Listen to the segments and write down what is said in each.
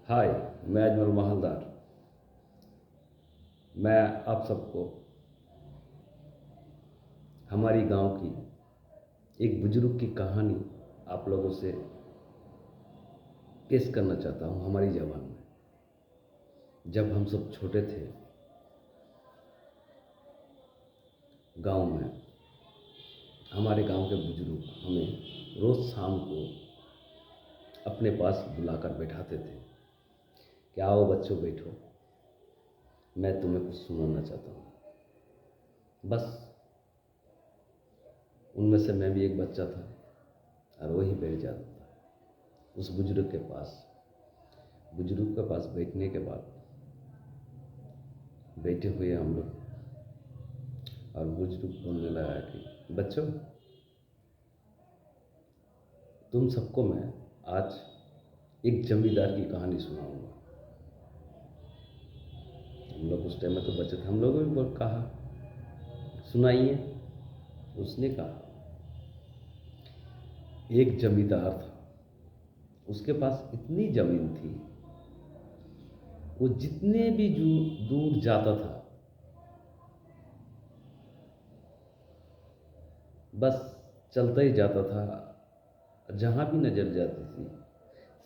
हाय। मैं अजमल माहलदार। मैं आप सबको हमारी गांव की एक बुजुर्ग की कहानी आप लोगों से पेश करना चाहता हूं हमारी ज़बान में। जब हम सब छोटे थे गांव में, हमारे गांव के बुजुर्ग हमें रोज़ शाम को अपने पास बुलाकर बैठाते थे कि आओ बच्चों बैठो, मैं तुम्हें कुछ सुनाना चाहता हूँ। बस उनमें से मैं भी एक बच्चा था और वही बैठ जाता था उस बुजुर्ग के पास। बुजुर्ग के पास बैठने के बाद बैठे हुए हम लोग, और बुजुर्ग बोलने लगा कि बच्चों, तुम सबको मैं आज एक जमींदार की कहानी सुनाऊंगा। हम लोग उस टाइम में तो बच्चे थे, हम लोगों ने भी कहा सुनाइए। उसने कहा एक जमींदार था, उसके पास इतनी जमीन थी, वो जितने भी दूर जाता था बस चलता ही जाता था। जहाँ भी नजर जाती थी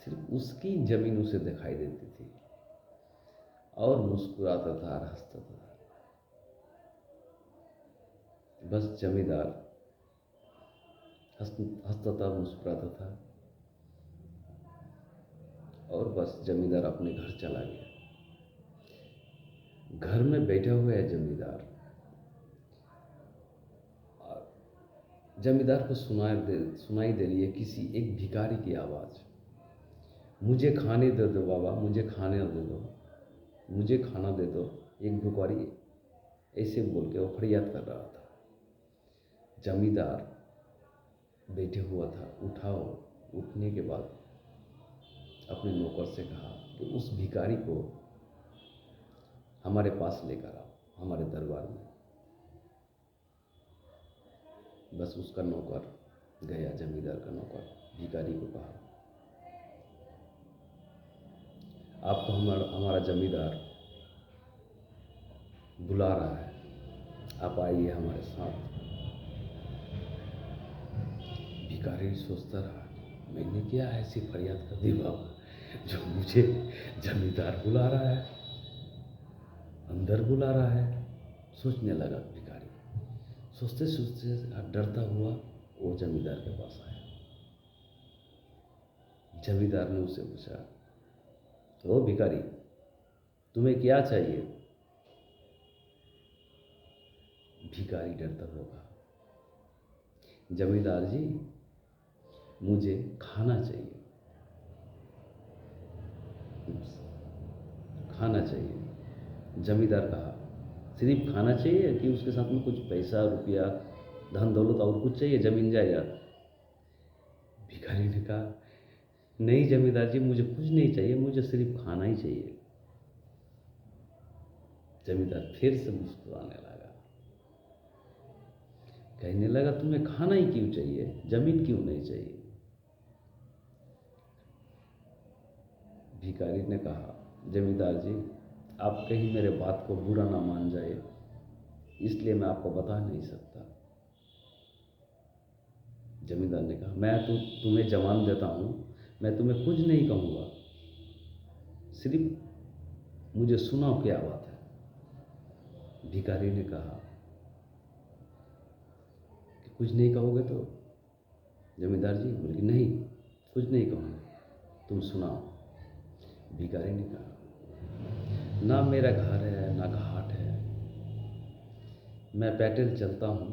सिर्फ उसकी जमीन उसे दिखाई देती थी और मुस्कुराता था और हंसता था। बस जमींदार हंसता था, मुस्कुराता था और बस जमींदार अपने घर चला गया। घर में बैठा हुआ है जमींदार, और जमींदार को सुनाई दे रही है किसी एक भिखारी की आवाज़। मुझे खाने दे दो बाबा, मुझे खाने दे दो, मुझे खाना दे दो। एक भिखारी ऐसे बोल के वो फरियाद कर रहा था। जमींदार बैठे हुआ था, उठने के बाद अपने नौकर से कहा कि उस भिखारी को हमारे पास लेकर आओ, हमारे दरबार में। बस उसका नौकर गया, जमींदार का नौकर भिखारी को कहा आपको हमारा जमींदार बुला रहा है, आप आइए हमारे साथ। भिखारी सोचता रहा, मैंने क्या ऐसी फरियाद कर दी बाबा जो मुझे जमींदार बुला रहा है, अंदर बुला रहा है। सोचने लगा भिखारी। सोचते सोचते डरता हुआ वो जमींदार के पास आया। जमींदार ने उससे पूछा, तो भिखारी, तुम्हें क्या चाहिए? भिखारी डरता हुआ कहा, जमींदार जी, मुझे खाना चाहिए, खाना चाहिए। जमींदार कहा, सिर्फ खाना चाहिए कि उसके साथ में कुछ पैसा रुपया धन दौलत और कुछ चाहिए, जमीन जायदाद? भिखारी ने कहा, नहीं जमींदार जी, मुझे कुछ नहीं चाहिए, मुझे सिर्फ खाना ही चाहिए। जमींदार फिर से मुस्कुराने लगा, कहने लगा, तुम्हें खाना ही क्यों चाहिए, जमीन क्यों नहीं चाहिए? भिखारी ने कहा, जमींदार जी, आप कहीं मेरे बात को बुरा ना मान जाए, इसलिए मैं आपको बता नहीं सकता। जमींदार ने कहा, मैं तो तुम्हें जवान देता हूँ, मैं तुम्हें कुछ नहीं कहूँगा, सिर्फ मुझे सुनाओ क्या बात है। भिखारी ने कहा कि कुछ नहीं कहोगे तो? जमींदार जी बोले कि नहीं, कुछ नहीं कहूँगा, तुम सुनाओ। भिखारी ने कहा, ना मेरा घर है ना घाट है, मैं पैदल चलता हूँ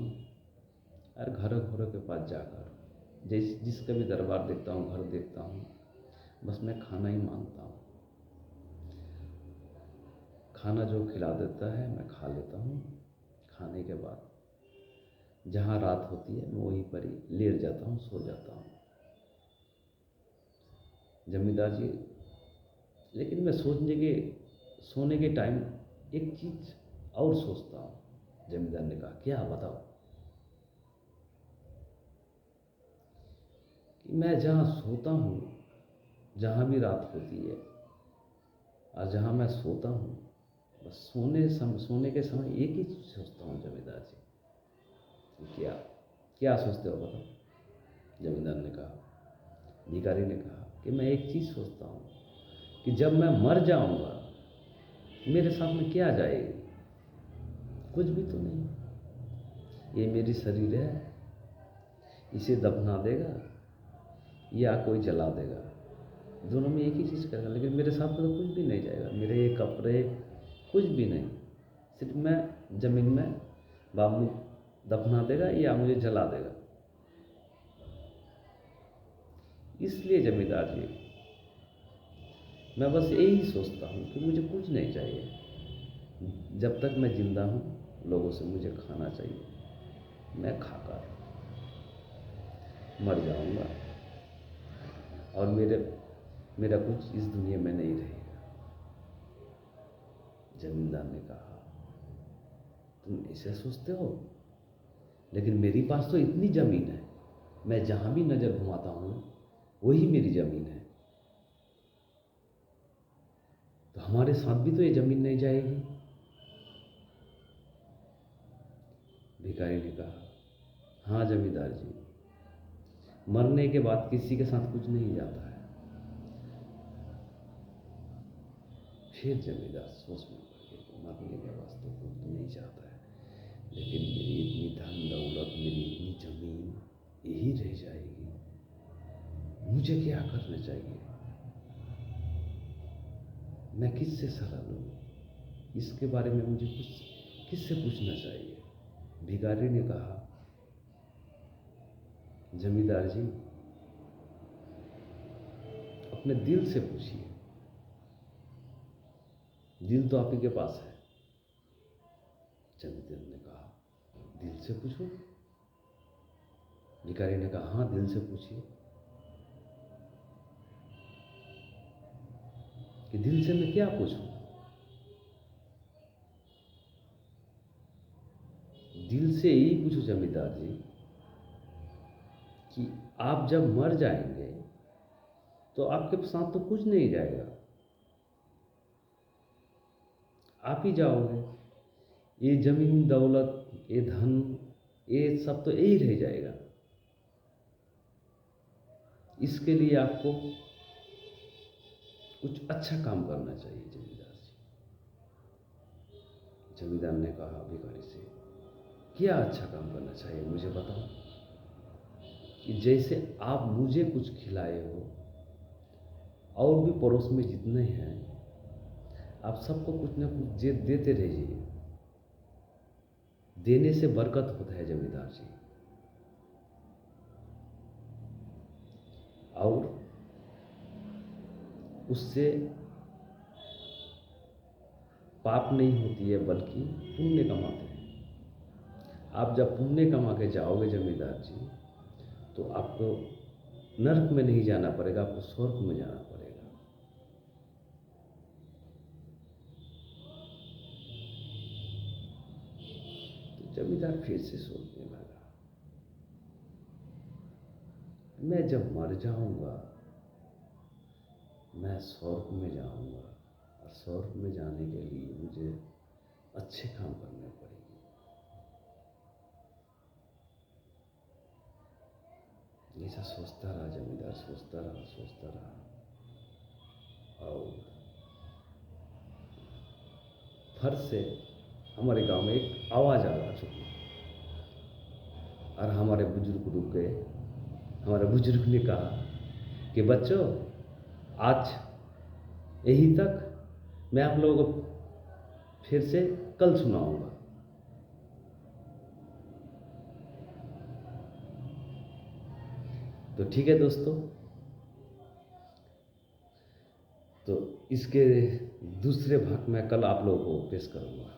और घरों घरों के पास जाकर जिसका भी दरबार देखता हूँ, घर देखता हूँ, बस मैं खाना ही मांगता हूँ। खाना जो खिला देता है मैं खा लेता हूँ। खाने के बाद जहाँ रात होती है मैं वहीं पर ही लेट जाता हूँ, सो जाता हूँ। जमींदार जी, लेकिन मैं सोने के टाइम एक चीज़ और सोचता हूँ। जमींदार ने कहा, क्या बताओ? कि मैं जहाँ सोता हूँ, जहाँ भी रात होती है, और जहाँ मैं सोता हूँ, बस सोने के समय एक ही चीज़ सोचता हूँ जमींदार जी। क्या क्या सोचते हो बताओ? जमींदार ने कहा, भिखारी ने कहा कि मैं एक चीज़ सोचता हूँ कि जब मैं मर जाऊँगा मेरे साथ में क्या जाएगी? कुछ भी तो नहीं। ये मेरी शरीर है, इसे दफना देगा या कोई जला देगा, दोनों में एक ही चीज़ करेगा, लेकिन मेरे साथ में तो कुछ भी नहीं जाएगा। मेरे ये कपड़े कुछ भी नहीं, सिर्फ मैं ज़मीन में बाबू दफना देगा या मुझे जला देगा। इसलिए जमींदार जी, मैं बस यही सोचता हूँ कि मुझे कुछ नहीं चाहिए। जब तक मैं जिंदा हूँ लोगों से मुझे खाना चाहिए, मैं खाकर मर जाऊँगा और मेरा कुछ इस दुनिया में नहीं रहेगा। जमींदार ने कहा, तुम ऐसे सोचते हो, लेकिन मेरे पास तो इतनी ज़मीन है, मैं जहाँ भी नज़र घुमाता हूँ वही मेरी ज़मीन है, तो हमारे साथ भी तो ये ज़मीन नहीं जाएगी। भिखारी ने कहा, हाँ जमींदार जी, मरने के बाद किसी के साथ कुछ नहीं जाता है। फिर जमींदार सोच में पड़ गया, मरने के बाद तो कुछ नहीं जाता है, लेकिन मेरी इतनी धन दौलत, मेरी इतनी ज़मीन यही रह जाएगी, मुझे क्या करना चाहिए? मैं किससे सलाह लूँ? इसके बारे में मुझे किससे पूछना चाहिए? भिखारी ने कहा, जमींदार जी, अपने दिल से पूछिए, दिल तो आप ही के पास है। जमींदार ने कहा, दिल से पूछो? भिखारी ने कहा, हाँ दिल से पूछिए। कि दिल से मैं क्या पूछूं? दिल से यही पूछो जमींदार जी कि आप जब मर जाएंगे तो आपके साथ तो कुछ नहीं जाएगा, आप ही जाओगे। ये जमीन दौलत, ये धन, ये सब तो यही रह जाएगा। इसके लिए आपको कुछ अच्छा काम करना चाहिए जमींदार जी। जमींदार ने कहा भिखारी से, क्या अच्छा काम करना चाहिए मुझे बताओ? कि जैसे आप मुझे कुछ खिलाए हो, और भी पड़ोस में जितने हैं आप सबको कुछ ना कुछ देते रहिए। देने से बरकत होता है जमींदार जी, और उससे पाप नहीं होती है बल्कि पुण्य कमाते हैं। आप जब पुण्य कमा के जाओगे जमींदार जी, तो आपको नरक में नहीं जाना पड़ेगा, आपको स्वर्ग में जाना पड़ेगा। तो जमींदार फिर से सोचने लगा, मैं जब मर जाऊंगा मैं स्वर्ग में जाऊंगा, और स्वर्ग में जाने के लिए मुझे अच्छे काम करने पड़ेंगे। ऐसा सोचता रहा जमींदार, सोचता रहा, और फर्श से हमारे गांव में एक आवाज़ आ चुकी, और हमारे बुजुर्ग रुक गए। हमारे बुजुर्ग ने कहा कि बच्चों, आज यही तक, मैं आप लोगों को फिर से कल सुनाऊंगा। तो ठीक है दोस्तों, तो इसके दूसरे भाग में कल आप लोगों को पेश करूंगा।